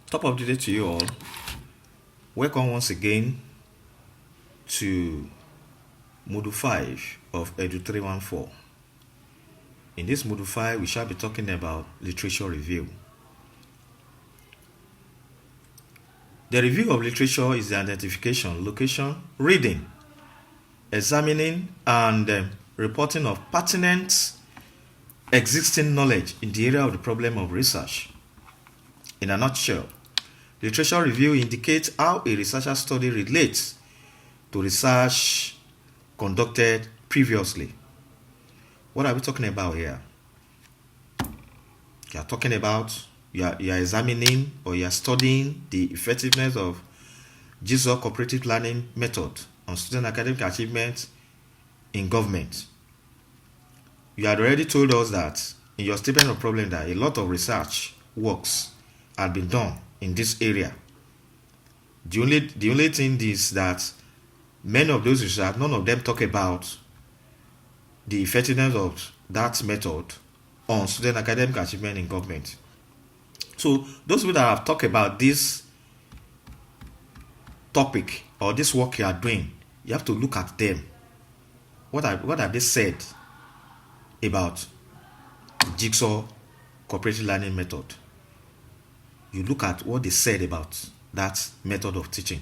Top of the day to you all. Welcome once again to Module 5 of Edu 314. In this Module 5, we shall be talking about literature review. The review of literature is the identification, location, reading, examining, and reporting of pertinent existing knowledge in the area of the problem of research. In a nutshell, literature review indicates how a researcher's study relates to research conducted previously. What are we talking about here? You are talking about, you are examining or you are studying the effectiveness of Jigsaw cooperative learning method on student academic achievement in government. You had already told us that in your statement of problem that a lot of research works had been done in this area. The only thing is that many of those research, none of them talk about the effectiveness of that method on student academic achievement in government. So those people that have talked about this topic or this work you are doing, you have to look at them. What have they said about Jigsaw cooperative learning method? You look at what they said about that method of teaching.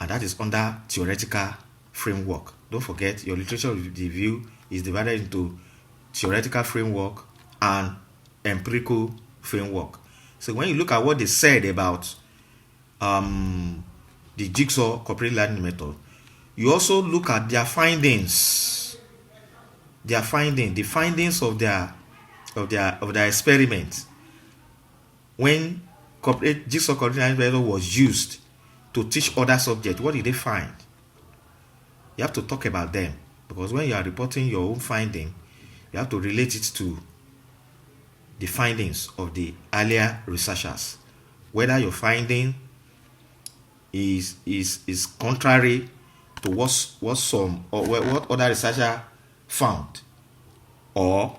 And that is under theoretical framework. Don't forget, your literature review is divided into theoretical framework and empirical framework. So when you look at what they said about the Jigsaw cooperative learning method, you also look at their findings. The findings of their experiment. When Jigsaw cooperative learning method was used to teach other subjects, what did they find? You have to talk about them, because when you are reporting your own finding, you have to relate it to the findings of the earlier researchers. Whether your finding is contrary to what other researcher found, or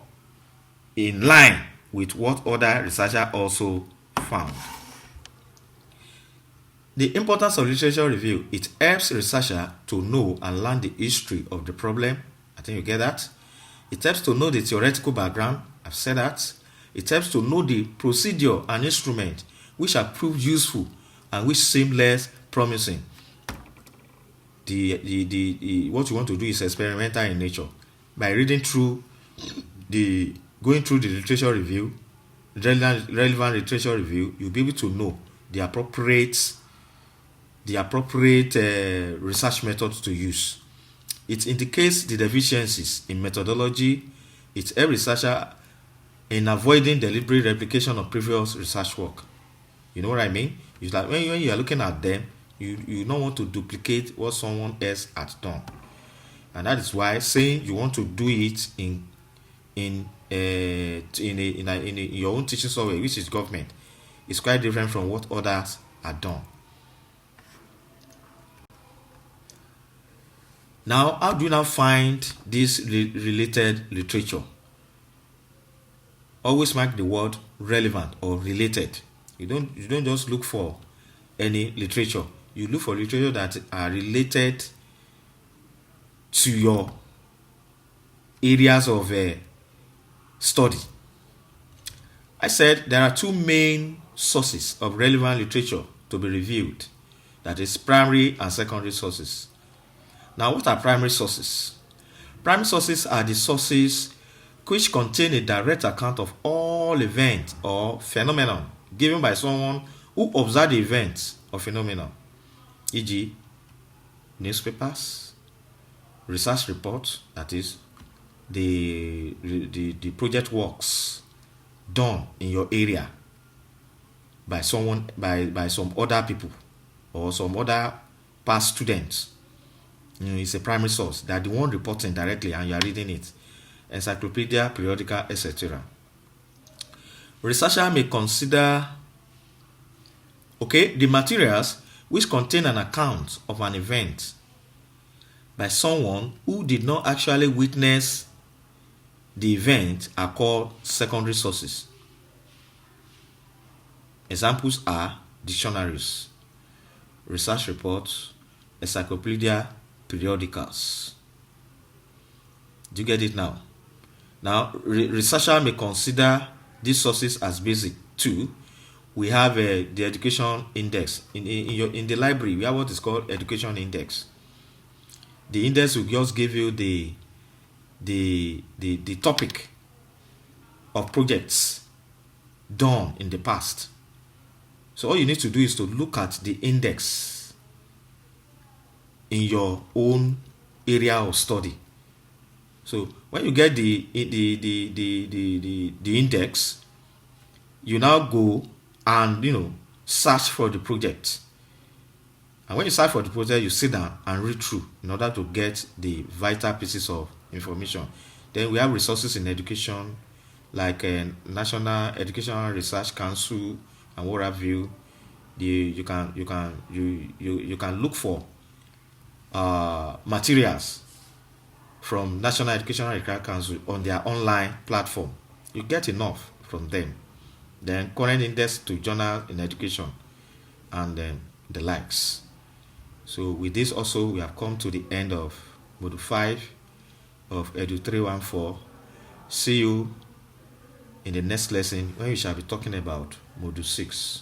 in line with what other researcher also found. The importance of literature review: it helps researcher to know and learn the history of the problem. I think you get that. It helps to know the theoretical background. I've said that. It helps to know the procedure and instrument which are proved useful and which seem less promising. What you want to do is experimental in nature. By going through the literature review, relevant literature review, you'll be able to know the appropriate research methods to use. It indicates the deficiencies in methodology. It helps researcher in avoiding deliberate replication of previous research work. You know what I mean? It's like when you are looking at them, you don't want to duplicate what someone else had done. And that is why saying you want to do it in your own teaching software, which is government, is quite different from what others are done. Now, how do you now find this related literature? Always mark the word relevant or related. You don't just look for any literature. You look for literature that are related to your areas of study. I said there are two main sources of relevant literature to be reviewed. That is primary and secondary sources. Now, what are primary sources? Primary sources are the sources which contain a direct account of all events or phenomenon given by someone who observed the events or phenomenon, e.g., newspapers, research reports, that is, the project works done in your area by some other people or some other past students. It's a primary source. They are the one reporting directly and you are reading it. Encyclopedia, periodical, etc. Researcher may consider the materials which contain an account of an event by someone who did not actually witness the event are called secondary sources. Examples are dictionaries, research reports, encyclopedia, periodicals. Do you get it now? Now, researcher may consider these sources as basic too. We have the education index in the library. We have what is called education index. The index will just give you the topic of projects done in the past. So all you need to do is to look at the index in your own area of study. So when you get the index, you now go and search for the project. And when you search for the project, you sit down and read through in order to get the vital pieces of information. Then we have resources in education like National Educational Research Council and what have you. You can look for materials from National Educational Research Council on their online platform. You get enough from them. Then current index to journal in education and then the likes. So with this also we have come to the end of module 5 of Edu 314. See you in the next lesson when we shall be talking about module 6.